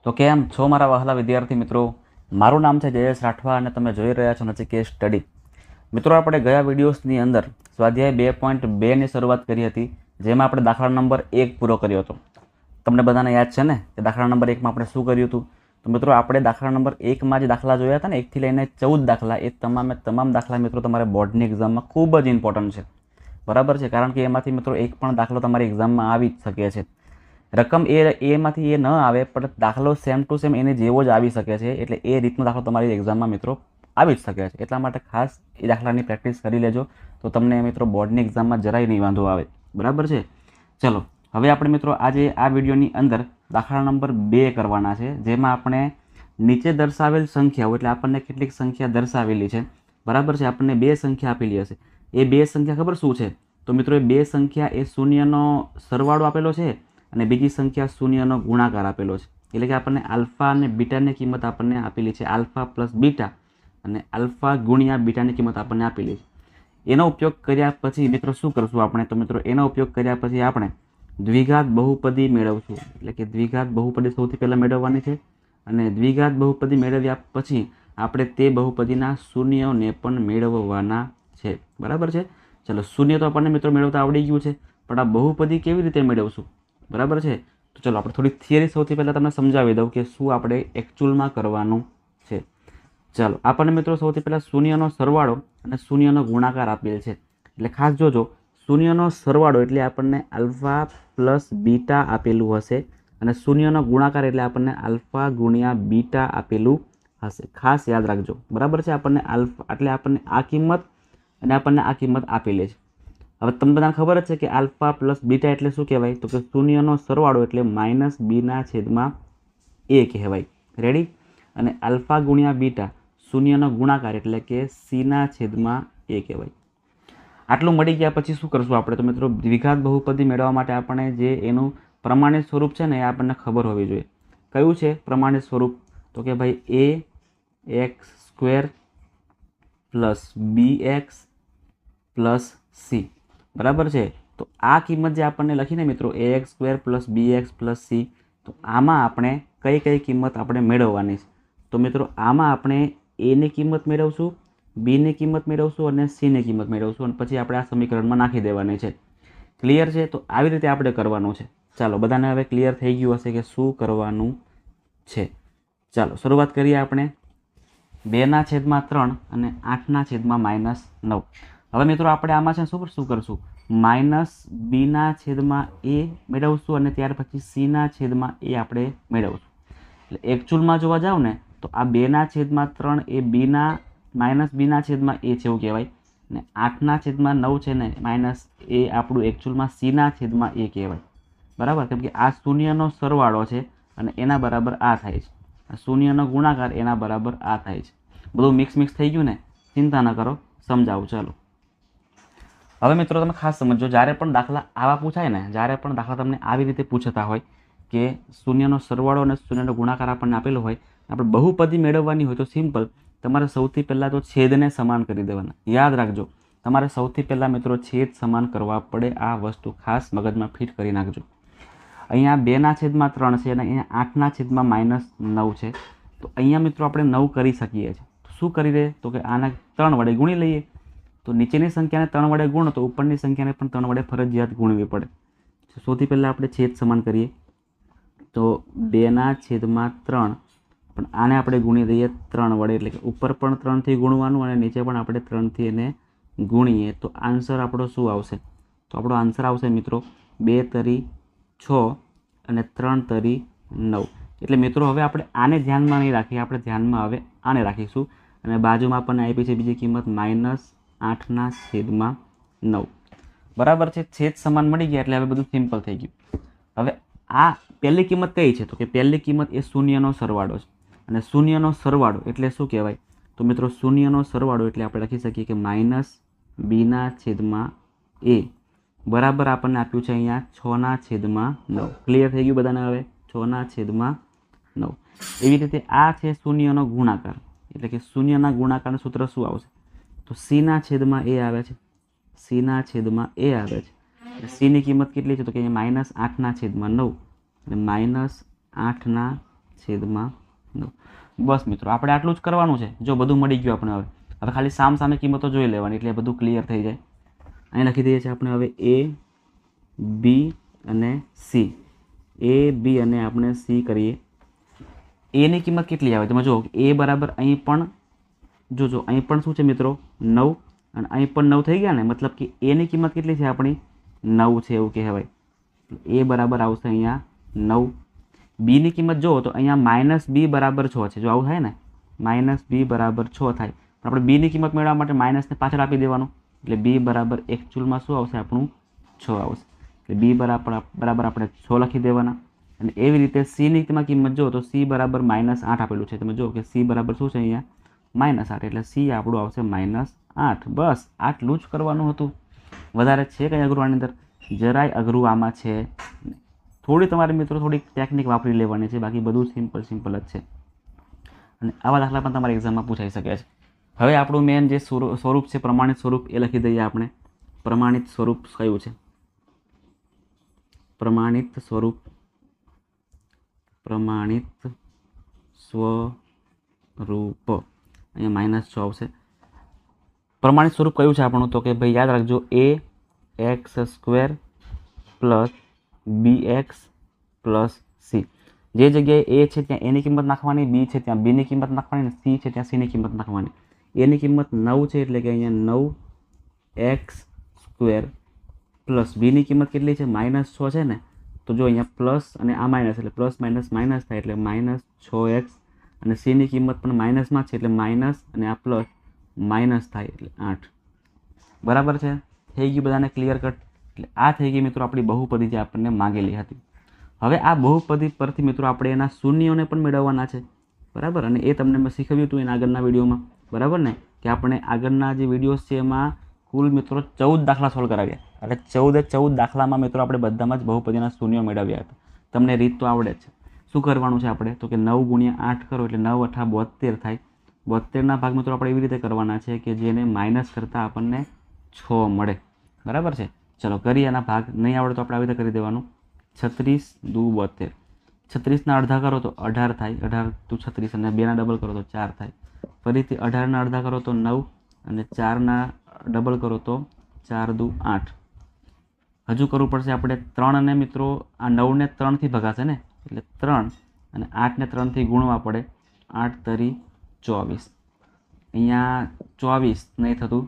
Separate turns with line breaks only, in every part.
તો કેમ છો મારા વહાલા વિદ્યાર્થી મિત્રો? મારું નામ છે જયેશ રાઠવા અને તમે જોઈ રહ્યા છો નચિકેત સ્ટડી. મિત્રો, આપણે ગયા વિડીયોઝની અંદર સ્વાધ્યાય 2.2ની શરૂઆત કરી હતી, જેમાં આપણે દાખલા નંબર 1 પૂરો કર્યો હતો. તમને બધાને યાદ છે ને કે દાખલા નંબર 1માં આપણે શું કર્યું હતું? તો મિત્રો, આપણે દાખલા નંબર 1માં જે દાખલા જોયા હતા ને 1 થી લઈને 14 દાખલા, એ તમામ દાખલા મિત્રો તમારે બોર્ડની એક્ઝામમાં ખૂબ જ ઇમ્પોર્ટન્ટ છે. બરાબર છે? કારણ કે એમાંથી મિત્રો એક પણ દાખલો તમારી એક્ઝામમાં આવી જ શકે છે. રકમ એમાંથી એ ન આવે પણ દાખલો સેમ ટુ સેમ એને જેવો જ આવી શકે છે. એટલે એ રીતનો દાખલો તમારી એક્ઝામમાં મિત્રો આવી જ શકે છે. એટલા માટે ખાસ એ દાખલાની પ્રેક્ટિસ કરી લેજો, તો તમને મિત્રો બોર્ડની એક્ઝામમાં જરાય નહીં વાંધો આવે. બરાબર છે? ચલો, હવે આપણે મિત્રો આજે આ વિડીયોની અંદર દાખલા નંબર 2 કરવાના છે, જેમાં આપણે નીચે દર્શાવેલ સંખ્યાઓ, એટલે આપણને કેટલીક સંખ્યા દર્શાવેલી છે. બરાબર છે? આપણને 2 સંખ્યા આપેલી હશે. એ 2 સંખ્યા ખબર શું છે? તો મિત્રો, એ 2 સંખ્યા એ શૂન્યનો સરવાળો આપેલો છે અને બીજી સંખ્યા શૂન્યનો ગુણાકાર આપેલો છે. એટલે કે આપણને આલ્ફા અને બીટાની કિંમત આપણને આપેલી છે. આલ્ફા પ્લસ બીટા અને આલ્ફા ગુણ્યા બીટાની કિંમત આપણને આપેલી છે. એનો ઉપયોગ કર્યા પછી મિત્રો શું કરશું આપણે? તો મિત્રો, એનો ઉપયોગ કર્યા પછી આપણે દ્વિઘાત બહુપદી મેળવશું. એટલે કે દ્વિઘાત બહુપદી સૌથી પહેલાં મેળવવાની છે, અને દ્વિઘાત બહુપદી મેળવ્યા પછી આપણે તે બહુપદીના શૂન્યોને પણ મેળવવાના છે. બરાબર છે? ચલો, શૂન્ય તો આપણને મિત્રો મેળવતા આવડી ગયું છે, પણ આ બહુપદી કેવી રીતે મેળવશું? બરાબર છે? તો ચલો આપણે થોડી થિયરી સૌથી પહેલાં તમને સમજાવી દઉં કે શું આપણે એકચ્યુઅલમાં કરવાનું છે. ચાલો, આપણને મિત્રો સૌથી પહેલાં શૂન્યનો સરવાળો અને શૂન્યનો ગુણાકાર આપેલ છે. એટલે ખાસ જોજો, શૂન્યનો સરવાળો એટલે આપણને આલ્ફા પ્લસ બીટા આપેલું હશે, અને શૂન્યનો ગુણાકાર એટલે આપણને આલ્ફા ગુણ્યા બીટા આપેલું હશે. ખાસ યાદ રાખજો. બરાબર છે? આપણને આલ્ફા એટલે આપણને આ કિંમત અને આપણને આ કિંમત આપેલી છે. હવે તમને બધાને ખબર જ છે કે આલ્ફા પ્લસ બીટા એટલે શું કહેવાય? તો કે શૂન્યનો સરવાળો એટલે માઇનસ બીના છેદમાં એ કહેવાય. રેડી? અને આલ્ફા ગુણ્યા બીટા શૂન્યનો ગુણાકાર એટલે કે સીના છેદમાં એ કહેવાય. આટલું મળી ગયા પછી શું કરશું આપણે? તો મિત્રો, દ્વિઘાત બહુપદી મેળવવા માટે આપણે જે એનું પ્રમાણિત સ્વરૂપ છે ને એ આપણને ખબર હોવી જોઈએ. કયું છે પ્રમાણિત સ્વરૂપ? તો કે ભાઈ ax² plus bx plus c. બરાબર છે? તો આ કિંમત જે આપણને લખીને મિત્રો ax² plus bx plus c, તો આમાં આપણે કઈ કઈ કિંમત આપણે મેળવવાની છે? તો મિત્રો, આમાં આપણે એની કિંમત મેળવશું, બીની કિંમત મેળવશું અને સીની કિંમત મેળવશું, અને પછી આપણે આ સમીકરણમાં નાખી દેવાની છે. ક્લિયર છે? તો આવી રીતે આપણે કરવાનું છે. ચાલો, બધાને હવે ક્લિયર થઈ ગયું હશે કે શું કરવાનું છે. ચાલો, શરૂઆત કરીએ આપણે 2/3 અને 8/-9. હવે મિત્રો, આપણે આમાં છે શું કરશું? માઇનસ બીના છેદમાં એ મેળવશું અને ત્યાર પછી સીના છેદમાં એ આપણે મેળવશું. એટલે એકચ્યુઅલમાં જોવા જાવ ને તો આ 2/3 એ માઇનસ બીના છેદમાં એ છે એવું કહેવાય, અને 8/9 છે ને માઇનસ એ આપણું એકચ્યુઅલમાં સીના છેદમાં એ કહેવાય. બરાબર? કેમ કે આ શૂન્યનો સરવાળો છે અને એના બરાબર આ થાય છે. શૂન્યનો ગુણાકાર એના બરાબર આ થાય છે. બધું મિક્સ થઈ ગયું ને? ચિંતા ન કરો, સમજાવું. ચાલો, હવે મિત્રો તમે ખાસ સમજો, જ્યારે પણ દાખલા આવા પૂછાય ને, જ્યારે પણ દાખલા તમને આવી રીતે પૂછતા હોય કે શૂન્યનો સરવાળો અને શૂન્યનો ગુણાકાર આપણને આપેલો હોય, આપણે બહુપદી મેળવવાની હોય, તો સિમ્પલ તમારે સૌથી પહેલાં તો છેદને સમાન કરી દેવાના. યાદ રાખજો, તમારે સૌથી પહેલાં મિત્રો છેદ સમાન કરવા પડે. આ વસ્તુ ખાસ મગજમાં ફિટ કરી નાખજો. અહીંયા 2/3 છે અને અહીંયા 8/-9 છે. તો અહીંયા મિત્રો આપણે 9 કરી શકીએ છીએ. તો શું કરી દે? તો કે આના 3 વડે ગુણી લઈએ. તો નીચેની સંખ્યાને 3 વડે ગુણો તો ઉપરની સંખ્યાને પણ 3 વડે ફરજિયાત ગુણવી પડે. સૌથી પહેલાં આપણે છેદ સમાન કરીએ. તો 2/3, પણ આને આપણે ગુણી દઈએ 3 વડે, એટલે કે ઉપર પણ 3થી ગુણવાનું અને નીચે પણ આપણે 3થી એને ગુણીએ તો આન્સર આપણો શું આવશે? તો આપણો આન્સર આવશે મિત્રો 2 તરી 6 અને 3 તરી 9. એટલે મિત્રો, હવે આપણે આને ધ્યાનમાં નહીં રાખીએ, આપણે ધ્યાનમાં હવે આને રાખીશું. અને બાજુમાં આપણને આપી છે બીજી કિંમત -8/9. બરાબર છે? છેદ સમાન મળી ગયા એટલે હવે બધું સિમ્પલ થઈ ગયું. હવે આ પહેલી કિંમત કઈ છે? તો કે પહેલી કિંમત એ શૂન્યનો સરવાળો છે. અને શૂન્યનો સરવાળો એટલે શું કહેવાય? તો મિત્રો, શૂન્યનો સરવાળો એટલે આપણે લખી શકીએ કે -2/a બરાબર આપણને આપ્યું છે અહીંયા 6/9. ક્લિયર થઈ ગયું બધાને? હવે 6/9. એવી રીતે આ છે શૂન્યનો ગુણાકાર, એટલે કે શૂન્યના ગુણાકારનું સૂત્ર શું આવશે? તો સીના છેદમાં એ આવે છે. સીના છેદમાં એ આવે છે. સીની કિંમત કેટલી છે? તો કે -8/9 એટલે -8/9 છેદમાં 9. બસ મિત્રો, આપણે આટલું જ કરવાનું છે. જો બધું મળી ગયું આપણે. હવે ખાલી સામે કિંમતો જોઈ લેવાની એટલે બધું ક્લિયર થઈ જાય. અહીં લખી દઈએ છીએ આપણે હવે A, B અને C. A, B અને આપણે C કરીએ. એની કિંમત કેટલી આવે તમે જુઓ. A બરાબર અહીં પણ જો અહીં પણ શું છે મિત્રો 9 અને અહીં પણ 9 થઈ ગયા ને, મતલબ કે એની કિંમત કેટલી છે આપણી 9 છે એવું કહેવાય. A બરાબર આવશે અહીંયા 9. બીની કિંમત જુઓ તો અહીંયા -b બરાબર 6 છે. જો આવું થાય ને -b બરાબર 6 થાય, પણ આપણે બીની કિંમત મેળવવા માટે માઇનસને પાછળ આપી દેવાનું. એટલે b બરાબર એકચ્યુઅલમાં શું આવશે આપણું 6 આવશે. એટલે b બરાબર આપણે 6 લખી દેવાના. અને એવી રીતે cની કિંમત જુઓ તો c બરાબર -8 આપેલું છે. તમે જુઓ કે c બરાબર શું છે અહીંયા -8, એટલે c આપણું આવશે -8. બસ આટલું જ કરવાનું હતું. વધારે છે કંઈ અઘરું આની અંદર? જરાય અઘરું આમાં છે. થોડી તમારે મિત્રો થોડીક ટેકનિક વાપરી લેવાની છે, બાકી બધું સિમ્પલ જ છે. અને આવા દાખલા પણ તમારી એક્ઝામમાં પૂછાઈ શકે છે. હવે આપણું મેન જે સ્વરૂપ છે પ્રમાણિત સ્વરૂપ એ લખી દઈએ આપણે. પ્રમાણિત સ્વરૂપ કયું છે? પ્રમાણિત સ્વરૂપ અહીંયા -6 આવશે. પ્રમાણિત સ્વરૂપ કયું છે આપણું? તો કે ભાઈ યાદ રાખજો, ax² + bx + c. જે જગ્યાએ a છે ત્યાં એની કિંમત નાખવાની, b છે ત્યાં bની કિંમત નાખવાની, c છે ત્યાં cની કિંમત નાખવાની. એની કિંમત 9 છે એટલે કે અહીંયા 9x² + bની કિંમત કેટલી છે? -6 છે ને, તો જો અહીંયા પ્લસ અને આ માઇનસ એટલે પ્લસ માઇનસ માઇનસ થાય એટલે -6x, અને cની કિંમત પણ માઇનસમાં છે એટલે માઇનસ અને આ પ્લસ માઇનસ થાય એટલે 8. બરાબર છે? થઈ ગયું બધાને ક્લિયર કટ? એટલે આ થઈ ગઈ મિત્રો આપણી બહુપદી જે આપણને માંગેલી હતી. હવે આ બહુપદી પરથી મિત્રો આપણે એના શૂન્યોને પણ મેળવવાના છે. બરાબર? અને એ તમને મેં શીખવ્યું હતું એના આગળના વિડીયોમાં. બરાબર ને? કે આપણે આગળના જે વિડીયોઝ છે એમાં કુલ મિત્રો 14 દાખલા સોલ્વ કરાવ્યા. એટલે 14 દાખલામાં મિત્રો આપણે બધામાં જ બહુપદીના શૂન્યો મેળવ્યા હતા. તમને રીત તો આવડે જ છે. શું કરવાનું છે આપણે? તો કે 9 × 8 કરો એટલે 9 × 8 = 72 થાય. 72ના ભાગ મિત્રો આપણે એવી રીતે કરવાના છે કે જેને માઇનસ કરતાં આપણને 6 મળે. બરાબર છે? ચલો કરીએ એના ભાગ. નહીં આવડે તો આપણે આવી રીતે કરી દેવાનું. 36 × 2 = 72. 36ના અડધા કરો તો 18 થાય. 18 × 2 = 36 અને 2ના ડબલ કરો તો 4 થાય. ફરીથી 18ના અડધા કરો તો 9 અને 4ના ડબલ કરો તો 4 × 2 = 8. હજુ કરવું પડશે આપણે 3 અને મિત્રો આ 9ને 3થી ભગાશે ને, એટલે 3 અને 8ને 3થી ગુણવા પડે. 8 તરી 24. અહીંયા 24 નહીં થતું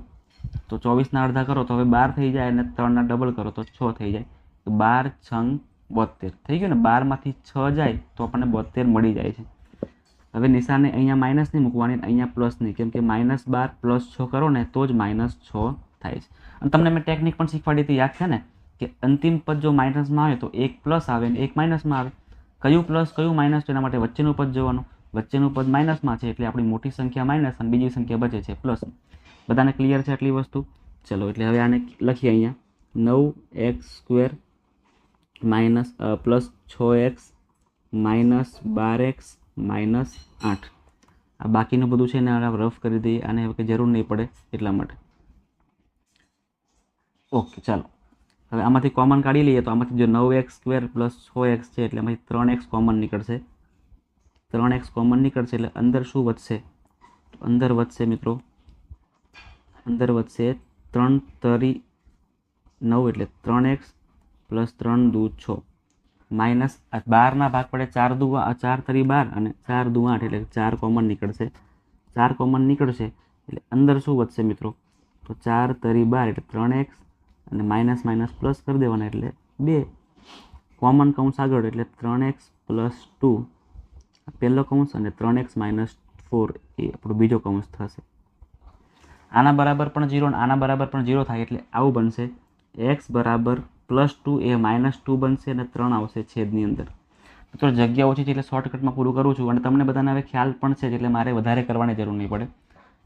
તો 24ના અડધા કરો તો હવે 12 થઈ જાય, અને 3ના ડબલ કરો તો 6 થઈ જાય. 12 × 72 થઈ ગયું ને. 12માંથી 6 જાય તો આપણને 72 મળી જાય છે. હવે નિશાને અહીંયા માઇનસ નહીં મૂકવાની, અહીંયા પ્લસ નહીં, કેમ કે -12 + 6 કરો ને તો જ -6 થાય છે. અને તમને મેં ટેકનિક પણ શીખવાડી હતી, યાદ છે ને? કે અંતિમ પદ જો માઇનસમાં આવે તો એક પ્લસ આવે ને એક માઇનસમાં આવે. કયું પ્લસ કયું માઇનસ? એના માટે વચ્ચેનું પદ જોવાનું. વચ્ચેનું પદ માઇનસમાં છે એટલે આપણી મોટી સંખ્યા માઇનસ અને બીજી સંખ્યા બચે છે પ્લસ. બધાને ક્લિયર છે આટલી વસ્તુ? ચલો એટલે હવે આને લખીએ અહીંયા 9x² + 6x -12x -8. આ બાકીનું બધું છે ને રફ કરી દઈએ. આને હવે જરૂર નહીં પડે એટલા માટે. ઓકે ચાલો હવે આમાંથી કોમન કાઢી લઈએ તો આમાંથી જો 9x² + 6x છે એટલે આમાંથી 3x કોમન નીકળશે. 3x કોમન નીકળશે એટલે અંદર શું વધશે? અંદર વધશે મિત્રો, અંદર વધશે 3 તરી 9 એટલે 3x + 3 × 2 = 6 માઇનસ 12ના ભાગ પડે 4 તરી 12 અને 4 × 2 = 8 એટલે 4 કોમન નીકળશે. 4 કોમન નીકળશે એટલે અંદર શું વધશે મિત્રો? તો 4 તરી 12 એટલે 3x અને માઇનસ માઇનસ પ્લસ કરી દેવાના એટલે 2. કોમન કૌંસ આગળ એટલે 3x + 2 પહેલો કૌંસ અને 3x - 4 એ આપણો બીજો કૌંસ થશે. આના બરાબર પણ 0 અને આના બરાબર પણ 0 થાય એટલે આવું બનશે. x બરાબર +2 એ -2 બનશે અને 3 આવશે છેદની અંદર. મિત્રો જગ્યા ઓછી છે એટલે શોર્ટકટમાં પૂરું કરું છું અને તમને બધાને હવે ખ્યાલ પણ છે એટલે મારે વધારે કરવાની જરૂર નહીં પડે.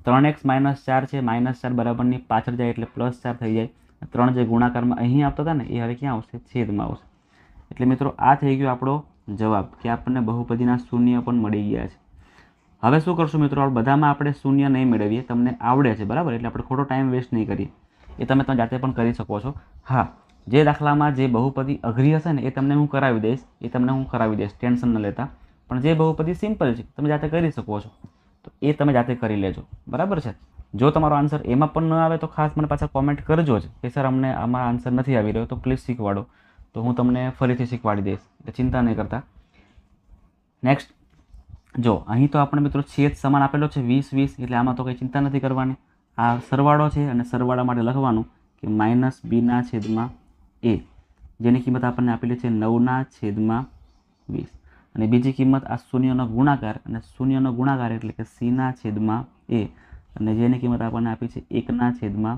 3x - 4 છે, -4 બરાબરની પાછળ જાય એટલે +4 થઈ જાય. 3 જે ગુણાકારમાં અહીં આવતા હતા ને એ હવે ક્યાં આવશે? છેદમાં આવશે. એટલે મિત્રો આ થઈ ગયો આપણો જવાબ કે આપણને બહુપદીના શૂન્ય પણ મળી ગયા છે. હવે શું કરશું મિત્રો? બધામાં આપણે શૂન્ય નહીં મેળવીએ. તમને આવડે છે બરાબર, એટલે આપણે ખોટો ટાઈમ વેસ્ટ નહીં કરીએ. એ તમે જાતે પણ કરી શકો છો. હા, જે દાખલામાં જે બહુપદી અઘરી હશે ને એ તમને હું કરાવી દઈશ. ટેન્શન ન લેતા. પણ જે બહુપદી સિમ્પલ છે તમે જાતે કરી શકો છો, તો એ તમે જાતે કરી લેજો, બરાબર છે. જો તમારો આન્સર એમાં પણ ન આવે તો ખાસ મને પાછા કોમેન્ટ કરજો જ કે સર અમને આમાં આન્સર નથી આવી રહ્યો, તો પ્લીઝ શીખવાડો, તો હું તમને ફરીથી શીખવાડી દઈશ, એટલે ચિંતા નહીં કરતા. નેક્સ્ટ જો અહીં તો આપણે મિત્રો છેદ સમાન આપેલો છે 20 એટલે આમાં તો કંઈ ચિંતા નથી કરવાની. આ સરવાળો છે અને સરવાળા માટે લખવાનું કે -b/a, જેની કિંમત આપણને આપેલી છે 9/20, અને બીજી કિંમત આ શૂન્યનો ગુણાકાર, અને શૂન્યનો ગુણાકાર એટલે કે c/a, અને જેની કિંમત આપણને આપી છે 1/20.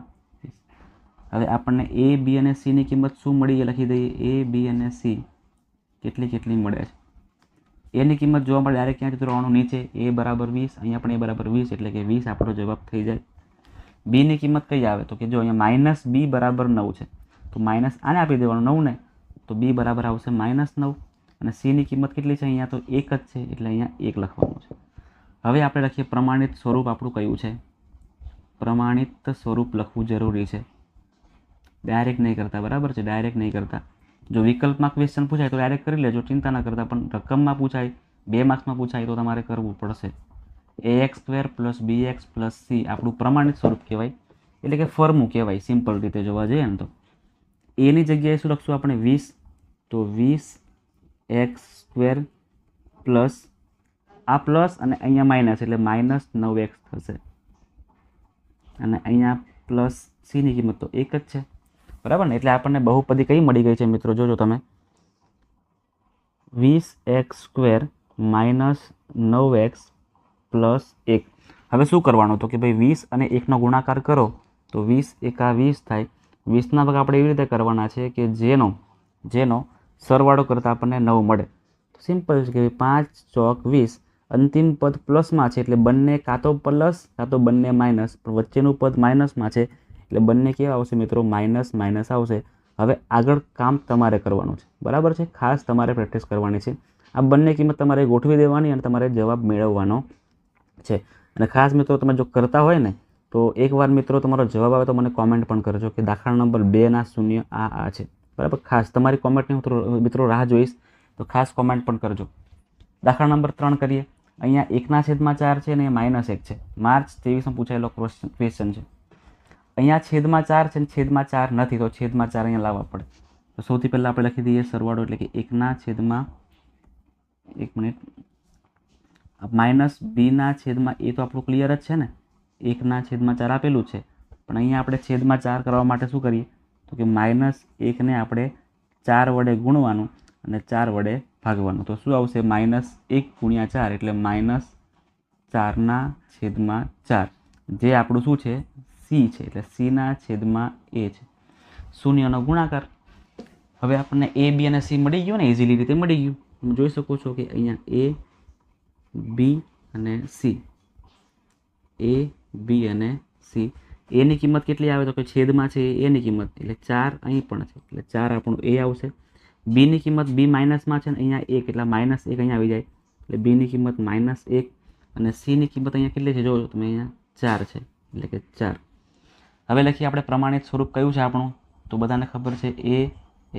હવે આપણને a, b અને c ની કિંમત શું મળી એ લખી દઈએ. a, b અને c કેટલી મળે છે. a ની કિંમત જોવા મળે ડાયરેક્ટ ક્યાં જતું રહેવાનું, નીચે. a બરાબર 20, અહીંયા પણ a બરાબર 20 એટલે કે 20 આપણો જવાબ થઈ જાય. b ની કિંમત કઈ આવે તો કે જો અહીંયા -b બરાબર 9 છે, તો માઇનસ આને આપી દેવાનું 9 ને, તો b બરાબર આવશે -9. અને c ની કિંમત કેટલી છે અહીંયા તો 1 જ છે, એટલે અહીંયા 1 લખવાનું છે. હવે આપણે લખીએ પ્રમાણિત સ્વરૂપ આપણું કયું છે. પ્રમાણિત સ્વરૂપ લખવું જરૂરી છે, ડાયરેક્ટ નહીં કરતા, બરાબર છે, ડાયરેક્ટ નહીં કરતા. જો વિકલ્પમાં ક્વેશ્ચન પૂછાય તો ડાયરેક્ટ કરી લેજો, ચિંતા ના કરતા, પણ રકમમાં પૂછાય, 2 માર્ક્સમાં પૂછાય તો તમારે કરવું પડશે. ax² + bx + c આપણું પ્રમાણિત સ્વરૂપ કહેવાય, એટલે કે ફોર્મું કહેવાય સિમ્પલ રીતે જોવા જઈએ ને તો. a ની જગ્યાએ શું લખશું આપણે 20, તો 20x² પ્લસ આ પ્લસ અને અહીંયા માઇનસ એટલે -9x થશે, અને અહીંયા પ્લસ c ની કિંમત તો 1 જ છે, બરાબર ને. એટલે આપણને બહુપદી કઈ મળી ગઈ છે મિત્રો, જોજો તમે 20x² - 9x + 1. હવે શું કરવાનું તો કે ભાઈ 20 અને 1નો ગુણાકાર કરો તો 20 × 20 થાય. 20ના ભાગ આપણે એવી રીતે કરવાના છે કે જેનો સરવાળો કરતાં આપણને 9 મળે. તો સિમ્પલ છે કે 5 ચોક 20, અંતિમ પદ પ્લસમાં છે એટલે બંને કાં તો પ્લસ કાં તો બંને માઇનસ, પણ વચ્ચેનું પદ માઇનસમાં છે એટલે બંને કેવા આવશે મિત્રો, માઇનસ આવશે. હવે આગળ કામ તમારે કરવાનું છે, બરાબર છે, ખાસ તમારે પ્રેક્ટિસ કરવાની છે. આ બંને કિંમત તમારે ગોઠવી દેવાની અને તમારે જવાબ મેળવવાનો છે. અને ખાસ મિત્રો તમે જો કરતા હોય ને તો એકવાર મિત્રો તમારો જવાબ આવે તો મને કોમેન્ટ પણ કરજો કે દાખલા નંબર 2ના શૂન્ય આ છે, બરાબર. ખાસ તમારી કોમેન્ટની હું મિત્રો રાહ જોઈશ, તો ખાસ કોમેન્ટ પણ કરજો. દાખલા નંબર 3 કરીએ. અહીંયા 1/4 છે અને -1 છે. માર્ચ 23માં પૂછાયેલો ક્વેશ્ચન છે. અહીંયા છેદમાં 4 છે અને છેદમાં 4 નથી, તો છેદમાં 4 અહીંયા લાવવા પડે. તો સૌથી પહેલાં આપણે લખી દઈએ સરવાળો, એટલે કે 1/1 મિનિટ -b/a તો આપણું ક્લિયર જ છે ને, 1/4 આપેલું છે. પણ અહીંયા આપણે છેદમાં 4 કરવા માટે શું કરીએ તો કે -1ને આપણે 4 વડે ગુણવાનું અને 4 વડે ભાગવાનું. તો શું આવશે, -1 × 4 એટલે -4/4, જે આપણું શું છે c છે, એટલે c/a છે. શૂન્યનો ગુણાકાર. હવે આપણને a, b અને c મળી ગયું ને, ઇઝીલી રીતે મળી ગયું. તમે જોઈ શકો છો કે અહીંયા a, b અને c, a, b અને c. a ની કિંમત કેટલી આવે તો કે છેદમાં છે a ની કિંમત, એટલે 4 અહીં પણ છે એટલે 4 આપણું a આવશે. b ની કિંમત b માઇનસમાં છે ને અહીંયા 1 એટલે -1 અહીંયા આવી જાય, એટલે b ની કિંમત -1. અને c ની કિંમત અહીંયા કેટલી છે જોજો તમે, અહીંયા 4 છે એટલે કે 4. હવે લખીએ આપણે પ્રમાણિત સ્વરૂપ કયું છે આપણું, તો બધાને ખબર છે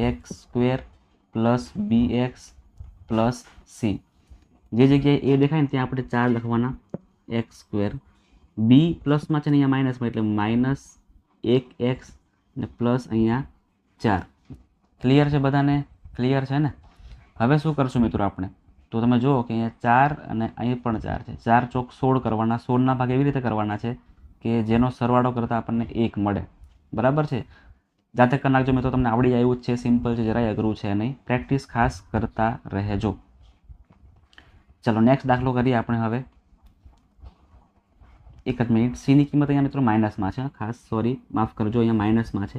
ax² + bx + c. જે જગ્યાએ a દેખાય ને ત્યાં આપણે 4 લખવાના, x². b પ્લસમાં છે ને અહીંયા માઇનસમાં એટલે -1x અને પ્લસ અહીંયા 4. ક્લિયર છે બધાને, ક્લિયર છે ને. હવે શું કરશું મિત્રો આપણે, તો તમે જુઓ કે અહીંયા 4 અને અહીં પણ 4 છે. 4 ચોક 16 કરવાના. 16ના ભાગ એવી રીતે કરવાના છે કે જેનો સરવાળો કરતાં આપણને 1 મળે, બરાબર છે. જાતે કરી નાખજો મિત્રો, તમને આવડી જાય એવું જ છે, સિમ્પલ છે, જરાય અઘરું છે નહીં. પ્રેક્ટિસ ખાસ કરતા રહેજો. ચલો નેક્સ્ટ દાખલો કરીએ આપણે હવે. એક જ મિનિટ. c ની કિંમત અહીંયા મિત્રો માઇનસમાં છે, ખાસ સોરી માફ કરજો, અહીંયા માઇનસમાં છે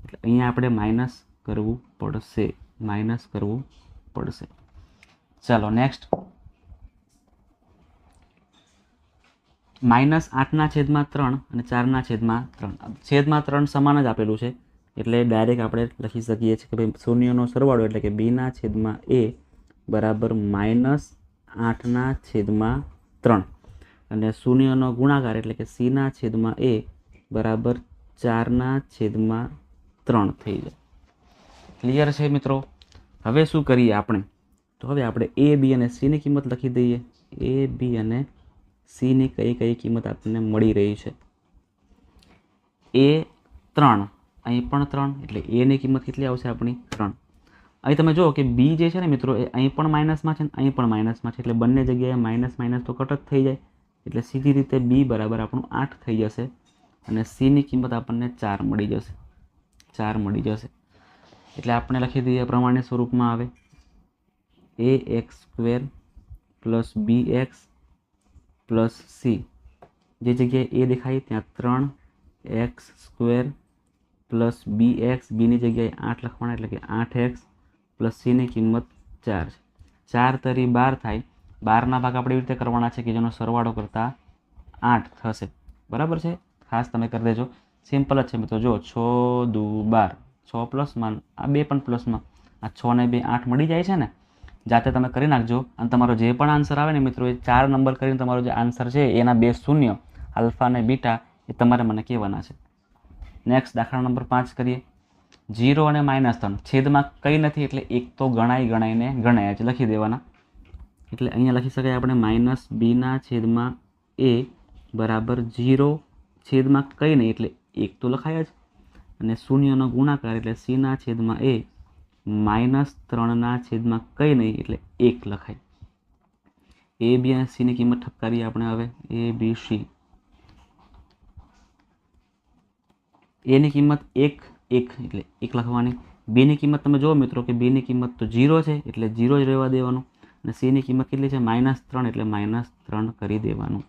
એટલે અહીંયા આપણે માઇનસ કરવું પડશે. ચાલો નેક્સ્ટ. -8/3 અને 4/3. છેદમાં 3 સમાન જ આપેલું છે એટલે ડાયરેક્ટ આપણે લખી શકીએ છીએ કે ભાઈ શૂન્યનો સરવાળો એટલે કે b/a બરાબર -8/3, અને શૂન્યનો ગુણાકાર એટલે કે c/a બરાબર 4/3 થઈ જાય. ક્લિયર છે મિત્રો. હવે શું કરીએ આપણે, તો તો હવે આપણે એ બી અને સીની કિંમત લખી દઈએ. એ બી અને સીની કઈ કઈ કિંમત આપણને મળી રહી છે. એ 3, અહીં પણ 3, એટલે એની કિંમત કેટલી આવશે આપણી 3. અહીં તમે જુઓ કે બી જે છે ને મિત્રો એ અહીં પણ માઇનસમાં છે ને અહીં પણ માઇનસમાં છે, એટલે બંને જગ્યાએ માઇનસ માઇનસ તો કટ જ થઈ જાય, એટલે સીધી રીતે બી બરાબર આપણું 8 થઈ જશે અને સીની કિંમત આપણને 4 મળી જશે. 4 મળી જશે એટલે આપણે લખી દઈએ પ્રમાણે સ્વરૂપમાં આવે એ એક્સ સ્ક્વેર પ્લસ બી એક્સ પ્લસ સી. જે જગ્યાએ એ દેખાય ત્યાં 3x સ્ક્વેર પ્લસ બી એક્સ, બીની જગ્યાએ 8 લખવાના એટલે કે 8x પ્લસ સીની કિંમત 4 છે. 4 તરી 12 થાય. 12ના ભાગ આપણે એવી રીતે કરવાના છે કે જેનો સરવાળો કરતાં 8 થશે. બરાબર છે, ખાસ તમે કરી દેજો. સિમ્પલ જ છે મિત્રો. જો 6 દુ 12, 6 પ્લસમાં, આ 2 પણ પ્લસમાં, આ 6 ને 2 8 મળી જાય છે ને. જાતે તમે કરી નાખજો અને તમારો જે પણ આન્સર આવે ને મિત્રો એ 4 નંબર કરીને તમારો જે આન્સર છે એના 2 શૂન્ય આલ્ફા અને બીટા એ તમારે મને કહેવાના છે. નેક્સ્ટ દાખલા નંબર 5 કરીએ. 0 અને -3 છેદમાં કંઈ નથી એટલે એક તો ગણાઈને ગણાય જ લખી દેવાના. એટલે અહીંયા લખી શકાય આપણે -bના છેદમાં a બરાબર 0 છેદમાં કંઈ નહીં એટલે એક તો લખાય જ, અને શૂન્યનો ગુણાકાર એટલે c ના છેદમાં a -3ના છેદમાં કંઈ નહીં એટલે 1 લખાય. એ બી અને સીની કિંમત ઠપકારીએ આપણે હવે. એ બી સી, એની કિંમત 1 એટલે 1 લખવાની. બીની કિંમત તમે જુઓ મિત્રો કે બીની કિંમત તો 0 છે એટલે 0 જ રહેવા દેવાનું, અને સીની કિંમત કેટલી છે -3 એટલે -3 કરી દેવાનું.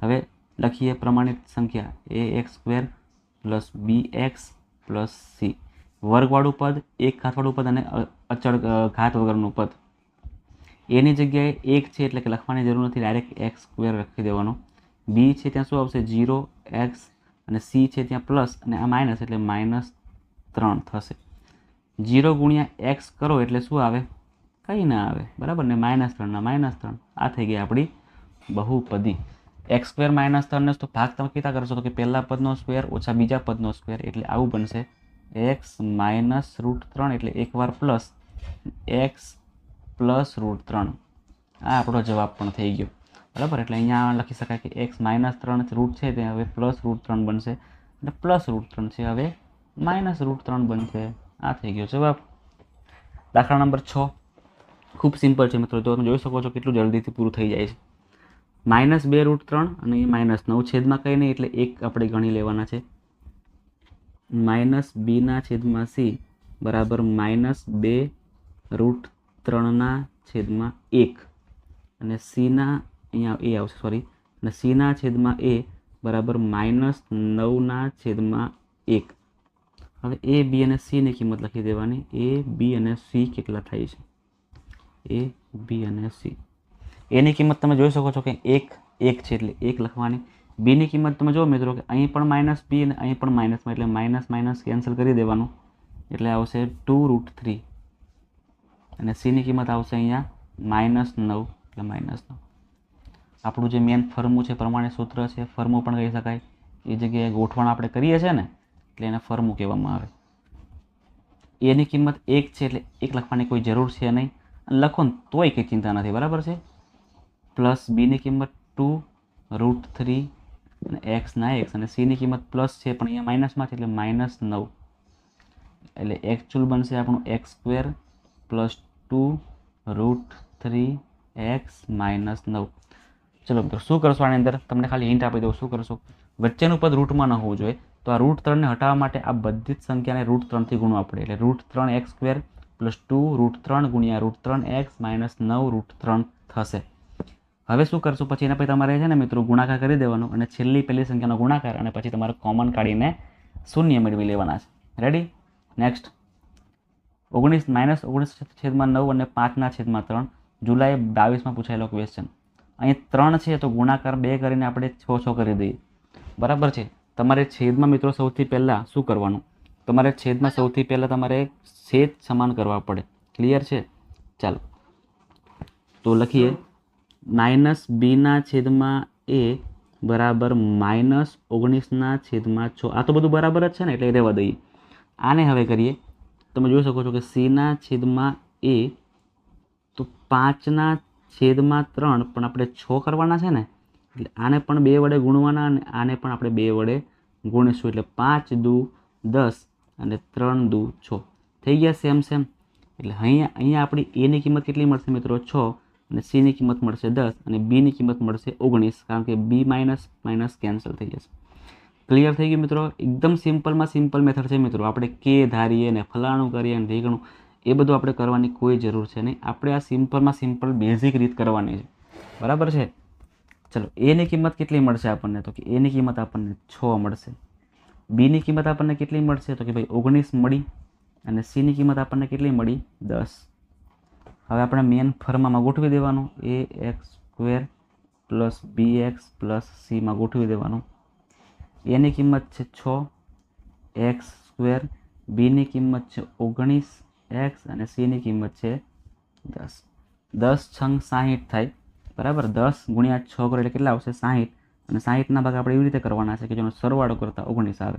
હવે લખીએ પ્રમાણિત સંખ્યા એ એક્સ સ્ક્વેર પ્લસ બી એક્સ પ્લસ સી. વર્ગવાળું પદ, એક ઘાતવાળું પદ અને અચળ ઘાત વગરનું પદ. એની જગ્યાએ 1 છે એટલે કે લખવાની જરૂર નથી, ડાયરેક્ટ એક્સ સ્ક્વેર લખી દેવાનો. બી છે ત્યાં શું આવશે 0x, અને સી છે ત્યાં પ્લસ અને આ માઇનસ એટલે -3 થશે. 0 ગુણ્યા એક્સ કરો એટલે શું આવે? કંઈ ના આવે. બરાબર ને, -3 ના -3. આ થઈ ગઈ આપણી બહુપદી. એક્સ સ્ક્વેર -3 ને તો ભાગ તમે કીધા કરશો તો કે પહેલા પદનો સ્ક્વેર ઓછા બીજા પદનો સ્ક્વેર, એટલે આવું બનશે એક્સ -√3 એટલે એકવાર પ્લસ એક્સ પ્લસ √3. આ આપણો જવાબ પણ થઈ ગયો. બરાબર, એટલે અહીંયા લખી શકાય કે એક્સ -3 રૂટ છે તે હવે પ્લસ √3 બનશે, અને પ્લસ √3 છે હવે -√3 બનશે. આ થઈ ગયો જવાબ. દાખલા નંબર 6 ખૂબ સિમ્પલ છે મિત્રો. તો તમે જોઈ શકો છો કેટલું જલ્દીથી પૂરું થઈ જાય છે. -2√3 અને -9 છેદમાં કંઈ નહીં એટલે 1 આપણે ગણી લેવાના છે. -bના છેદમાં c બરાબર -2√3ના છેદમાં 1, અને cના અહીંયા એ આવશે સોરી, અને cના છેદમાં a બરાબર -9ના છેદમાં 1. હવે એ બી અને સીની કિંમત લખી દેવાની. એ બી અને સી કેટલા થાય છે? એ બી અને સી. એની કિંમત તમે જોઈ શકો છો કે 1 છે એટલે 1 લખવાની. બીની કિંમત તમે જુઓ મિત્રો કે અહીં પણ -b અને અહીં પણ માઇનસમાં, એટલે માઇનસ કેન્સલ કરી દેવાનું એટલે આવશે 2√3, અને સીની કિંમત આવશે અહીંયા -9 એટલે -9. આપણું જે મેન ફોર્મું છે પ્રમાણે સૂત્ર છે, ફોર્મું પણ કહી શકાય. એ જગ્યાએ ગોઠવણ આપણે કરીએ છીએ ને એટલે એને ફોર્મું કહેવામાં આવે. એની કિંમત 1 છે એટલે 1 લખવાની કોઈ જરૂર છે નહીં, અને લખો ને તોય કંઈ ચિંતા નથી. બરાબર છે. પ્લસ બીની કિંમત 2√3 અને એક્સના એક્સ, અને સીની કિંમત પ્લસ છે પણ અહીંયા માઇનસમાં છે એટલે -9, એટલે એકચ્યુઅલ બનશે આપણું એક્સ સ્ક્વેર પ્લસ 2√3x -9. ચલો મિત્રો શું કરશો આની અંદર તમને ખાલી હિન્ટ આપી દઉં. શું કરશો? વચ્ચેનું પદ રૂટમાં ન હોવું જોઈએ, તો આ √3ને હટાવવા માટે આ બધી જ સંખ્યાને √3થી ગુણવા પડે, એટલે √3x² પ્લસ 2√3 ગુણ્યા √3x -9√3 થશે. હવે શું કરશો? પછી એના પછી તમારે છે ને મિત્રો ગુણાકાર કરી દેવાનો, અને છેલ્લી પહેલી સંખ્યાનો ગુણાકાર, અને પછી તમારે કોમન કાઢીને શૂન્ય મેળવી લેવાના છે. રેડી? નેક્સ્ટ 19 અને 5/3 જુલાઈ 22માં પૂછાયેલો ક્વેશ્ચન. અહીં 3 છે તો ગુણાકાર 2 કરીને આપણે 6 કરી દઈએ. બરાબર છે. તમારે છેદમાં મિત્રો સૌથી પહેલાં શું કરવાનું? તમારે છેદમાં સૌથી પહેલાં તમારે છેદ સમાન કરવા પડે. ક્લિયર છે? ચાલો તો લખીએ -bના છેદમાં a બરાબર -19ના છેદમાં 6. આ તો બધું બરાબર જ છે ને એટલે રહેવા દઈએ. આને હવે કરીએ. તમે જોઈ શકો છો કે cના છેદમાં a તો 5/3 પણ આપણે 6 કરવાના છે ને, એટલે આને પણ 2 વડે ગુણવાના અને આને પણ આપણે 2 વડે ગુણીશું. એટલે 5 દુ 10 અને 3 દુ 6 થઈ ગયા સેમ સેમ. એટલે અહીંયા આપણી એની કિંમત કેટલી મળશે મિત્રો? 6 અને સીની કિંમત મળશે 10 અને બીની કિંમત મળશે 19, કારણ કે બી માઇનસ માઇનસ કેન્સલ થઈ જશે. ક્લિયર થઈ ગયું મિત્રો? એકદમ સિમ્પલમાં સિમ્પલ મેથડ છે મિત્રો. આપણે કે ધારીએ ને ફલાણું કરીએ ને ઢીકણું એ બધું આપણે કરવાની કોઈ જરૂર છે નહીં. આપણે આ સિમ્પલમાં સિમ્પલ બેઝિક રીત કરવાની છે, બરાબર છે? ચલો, એની કિંમત કેટલી મળશે આપણને? તો કે એની કિંમત આપણને 6 મળશે. બીની કિંમત આપણને કેટલી મળશે? તો કે ભાઈ 19 મળી. અને સીની કિંમત આપણને કેટલી મળી? 10. હવે આપણે મેન ફર્મામાં ગોઠવી દેવાનું. ax² પ્લસ bx પ્લસ સીમાં ગોઠવી દેવાનું. એની કિંમત છે 6 x², બીની કિંમત છે 19 x અને સીની કિંમત છે 10. 10 છંગ 60 થાય, બરાબર? 10 ગુણ્યા 6 કરો એટલે કેટલા આવશે? 60. અને 60ના ભાગ આપણે એવી રીતે કરવાના છે કે જેનો સરવાળો કરતા 19 આવે.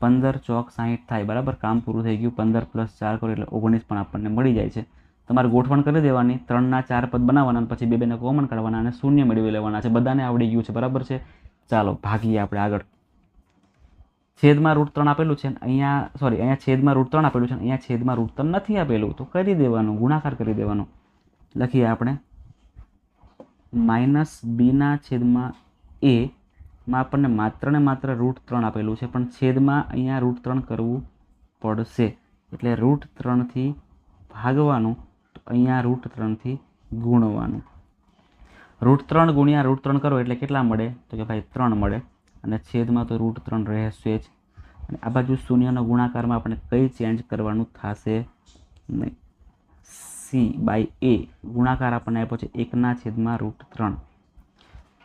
15 ચોક 60 થાય, બરાબર? કામ પૂરું થઈ ગયું. 15 + 4 કરો એટલે 19 પણ આપણને મળી જાય છે. તમારે ગોઠવણ કરી દેવાની, 3ના 4 પદ બનાવવાના અને પછી 2 ને કોમન કાઢવાના અને શૂન્ય મેળવી લેવાના છે. બધાને આવડી ગયું છે, બરાબર છે? ચાલો ભાગીએ આપણે આગળ. છેદમાં √3 આપેલું છે, અહીંયા છેદમાં √3 આપેલું છે, અહીંયા છેદમાં √3 નથી આપેલું, તો કરી દેવાનું, ગુણાકાર કરી દેવાનો. લખીએ આપણે -b/a માં આપણને માત્ર ને માત્ર √3 આપેલું છે, પણ છેદમાં અહીંયા √3 કરવું પડશે. એટલે √3 થી ભાગવાનું, તો અહીંયા √3 થી ગુણવાનું. √3 ગુણ્યા √3 કરો એટલે કેટલા મળે? તો કે ભાઈ 3 મળે. અને છેદમાં તો √3 રહેશે જ. અને આ બાજુ શૂન્યનો ગુણાકારમાં આપણે કંઈ ચેન્જ કરવાનું થશે નહીં. c/a ગુણાકાર આપણને આપ્યો છે 1/√3.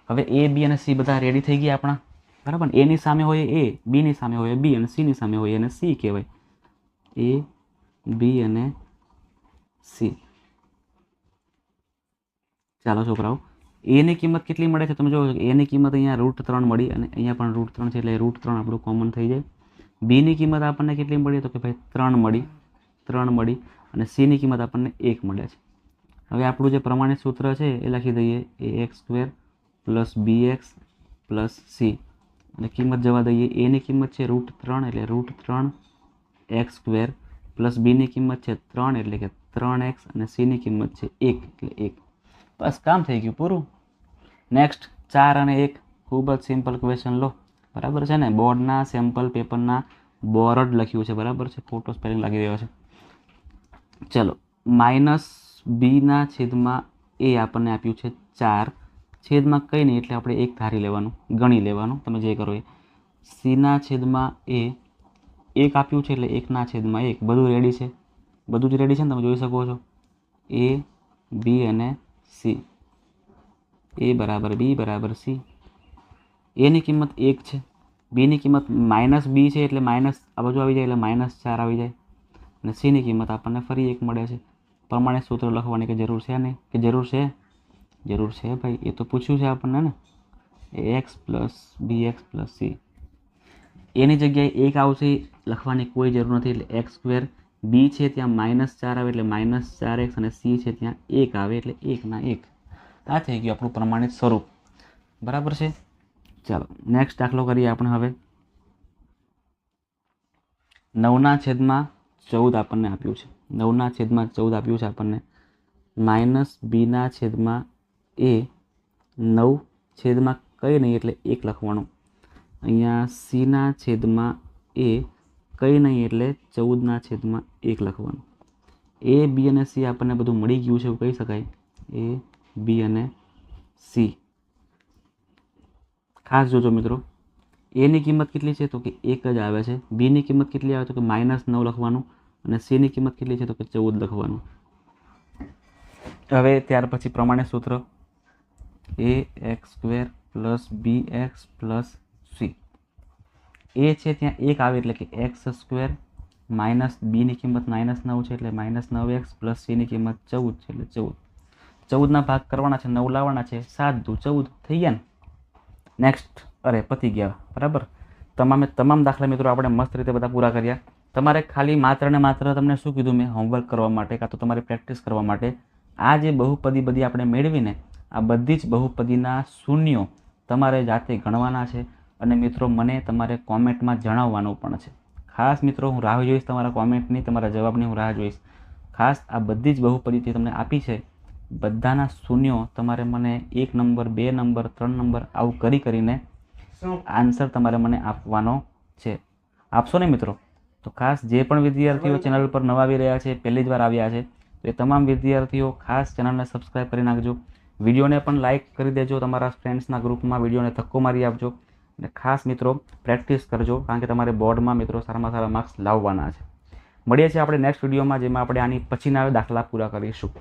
હવે a, b અને c બધા રેડી થઈ ગયા આપણા, બરાબર? a ની સામે હોય a, b ની સામે હોય b અને c ની સામે હોય એને c કહેવાય. a, b અને c. ચાલો છોકરાઓ, a ની કિંમત કેટલી મળે છે તમે જોવો. a ની કિંમત અહીંયા √3 મળી અને અહીંયા પણ √3 છે એટલે √3 આપણું કોમન થઈ જાય. b ની કિંમત આપણને કેટલી મળી? તો કે ભાઈ 3 મળી અને c ની કિંમત આપણને 1 મળે છે. હવે આપણું જે પ્રમાણિત સૂત્ર છે એ લખી દઈએ ax² plus bx plus c અને કિંમત જવા દઈએ. a ની કિંમત છે √3 એટલે √3x² પ્લસ b ની કિંમત છે 3 એટલે કે 3x અને c ની કિંમત છે 1 એટલે 1. બસ કામ થઈ ગયું, પૂરું. નેક્સ્ટ 4 અને 1 ખૂબ જ સિમ્પલ ક્વેશ્ચન લો, બરાબર છે ને? બોર્ડના સેમ્પલ પેપરના બોર્ડ લખ્યું છે, બરાબર છે? ફોટો સ્પેલિંગ લાગી રહ્યો છે. ચલો, -b/a આપણને આપ્યું છે 4. છેદમાં કંઈ નહીં એટલે આપણે 1 ધારી લેવાનું, ગણી લેવાનું, તમે જે કરો એ. c/a 1 આપ્યું છે એટલે 1/1. બધું રેડી છે, બધું જ રેડી છે ને? તમે જોઈ શકો છો. a, b અને c. a = b = c. a ની કિંમત 1 છે, b ની કિંમત -b છે એટલે માઇનસ આ બાજુ આવી જાય એટલે -4 આવી જાય અને c ની કિંમત આપણને ફરી 1 મળે છે. પ્રમાણે સૂત્ર લખવાની કે જરૂર છે નહીં? કે જરૂર છે? જરૂર છે ભાઈ, એ તો પૂછ્યું છે આપણને ને. ax + bx + c. એની જગ્યાએ 1 આવશે, લખવાની કોઈ જરૂર નથી. એટલે x², b છે ત્યાં -4 આવે એટલે -4x અને c છે ત્યાં 1 આવે એટલે 1/1. આ થઈ ગયું આપણું પ્રમાણિત સ્વરૂપ, બરાબર છે? ચાલો નેક્સ્ટ દાખલો કરીએ આપણે. હવે 9/14 આપણને આપ્યું છે. 9/14 આપ્યું છે આપણને. -b/a 9 છેદમાં કંઈ નહીં એટલે 1 લખવાનું. અહીંયા c/a કંઈ નહીં એટલે 14/1 લખવાનું. a, b અને c આપણને બધું મળી ગયું છે એવું કહી શકાય. a, b અને c. ખાસ જોજો મિત્રો, a ની કિંમત કેટલી છે? તો કે 1 જ આવે છે. b ની કિંમત કેટલી આવે? તો કે -9 લખવાનું અને c ની કિંમત કેટલી છે? તો કે 14 લખવાનું. હવે ત્યાર પછી પ્રમાણે સૂત્ર ax² plus bx plus c. a છે ત્યાં 1 આવે એટલે કે x² માઇનસ b ની કિંમત -9 છે એટલે -9x પ્લસ c ની કિંમત 14 છે એટલે 14. 14ના ભાગ કરવાના છે, 9 લાવવાના છે, 7 દુ 14 થઈ ગયા ને? નેક્સ્ટ. અરે પતી ગયા, બરાબર? તમામ દાખલા મિત્રો આપણે મસ્ત રીતે બધા પૂરા કર્યા. તમારે ખાલી માત્ર ને માત્ર તમને શું કીધું મેં? હોમવર્ક કરવા માટે કાં તો તમારી પ્રેક્ટિસ કરવા માટે આ જે બહુપદી બધી આપણે મેળવીને આ બધી જ બહુપદીના શૂન્યો તમારે જાતે ગણવાના છે અને મિત્રો મને તમારે કોમેન્ટમાં જણાવવાનું પણ છે. ખાસ મિત્રો હું રાહ જોઈશ તમારા કોમેન્ટની, તમારા જવાબની હું રાહ જોઈશ. ખાસ આ બધી જ બહુપદી જે તમને આપી છે બધાના શૂન્યો તમારે મને 1 નંબર 2 નંબર 3 નંબર આવું કરીને આન્સર તમારે મને આપવાનો છે. આપશો ને મિત્રો? તો ખાસ જે પણ વિદ્યાર્થીઓ ચેનલ પર નવા આવી રહ્યા છે, પહેલી જ વાર આવ્યા છે, તો એ તમામ વિદ્યાર્થીઓ ખાસ ચેનલને સબસ્ક્રાઈબ કરી નાખજો. વિડીયોને પણ લાઇક કરી દેજો, તમારા ફ્રેન્ડ્સના ગ્રુપમાં વિડીયોને ધક્કો મારી આપજો અને ખાસ મિત્રો પ્રેક્ટિસ કરજો, કારણ કે તમારે બોર્ડમાં મિત્રો સારામાં સારા માર્ક્સ લાવવાના છે. મળીએ છીએ આપણે નેક્સ્ટ વિડીયોમાં, જેમાં આપણે આની પછીના દાખલા પૂરા કરીશું.